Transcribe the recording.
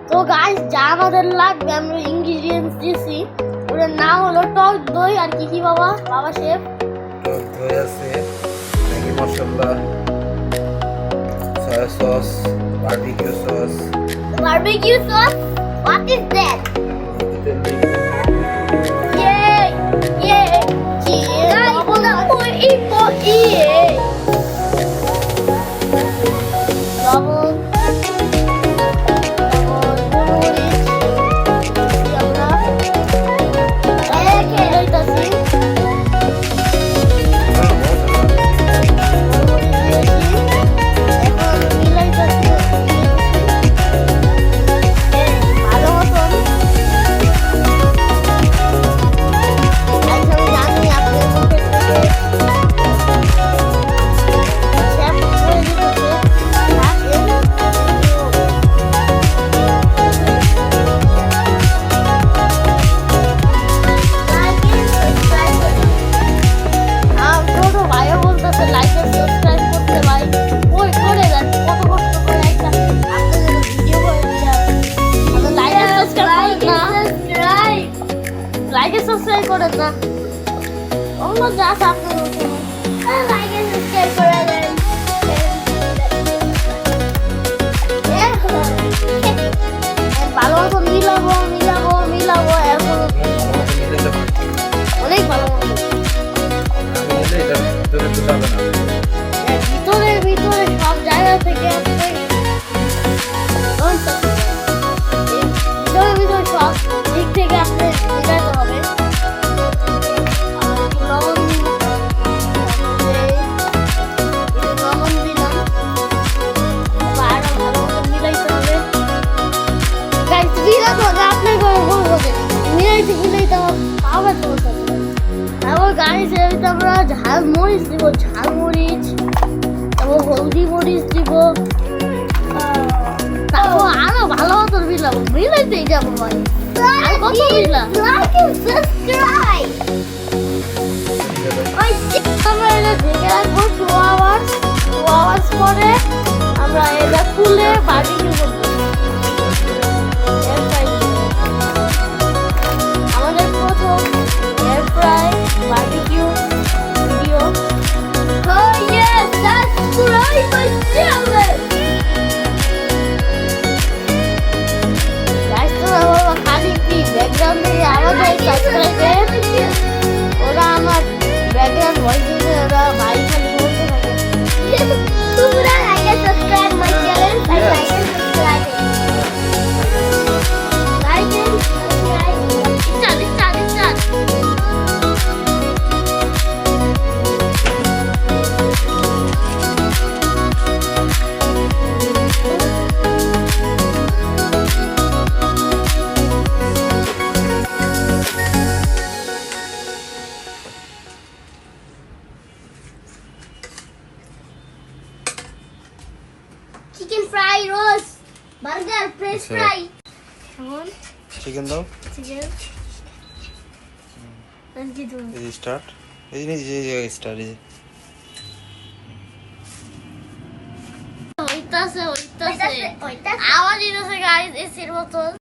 তো গাইস যা আমাদের লাগবে আমরা ইনগ্রেডিয়েন্টস দিছি ওটার নাম হলো টক দই আর কি কি বাবা বাবা শেফ টক দই আছে, Maggi masala, soya sauce, barbecue sauce, barbecue sauce what is that Yay! Yay! Yay! Lobon subscribe করেন না অন্য যা আপনার লাইক এন্ড সাবস্ক্রাইব করে দেন ভালো মতো মিলাবো এখন অনেক ভালো মতো ভিতরে সব জায়গা থেকে ভিতরে সব দিক থেকে আপনি মিলাতে হবে লবণ দিলাম আরো ভালো মতো মিলাইতে হবে গাইস মিলাতে হবে আপনার বলবো যে মিলাইতে আবার চলতে হবে তারপর গাইস এতে আমরা ঝালমরিচ দিব তারপর হলদি মরিচ দিব তারপর আরো ভালো মতো মিলাইতেই যাবো ভাই আর কত মিলা লাইক এন্ড সাবস্ক্রাইব আমরা এটা ঢেকে রাখবো 2 আওয়ার্স পরে আমরা এটা খুলে বারবিকিউ করবো আমাদের প্রথম air fry barbecue video Oh yes, subscribe my channel. Guys, তোরা বাবা খালি কি ব্যাকগ্রাউন্ডে আমাদের সাবস্ক্রাইবার ওরা আমার ব্যাকগ্রাউন্ড ভয়েস দিয়ে ওরা ভাই খালি বলতে থাকে তোমরা like and subscribe my channel like and subscribe start chicken fry roast burger French fry এখন চিকেন দাও, চিকেন কি দেব এই স্টার্ট, এই স্টার্ট ওইতাছে আওয়াজ দিতেছে গাইস এসির বোতল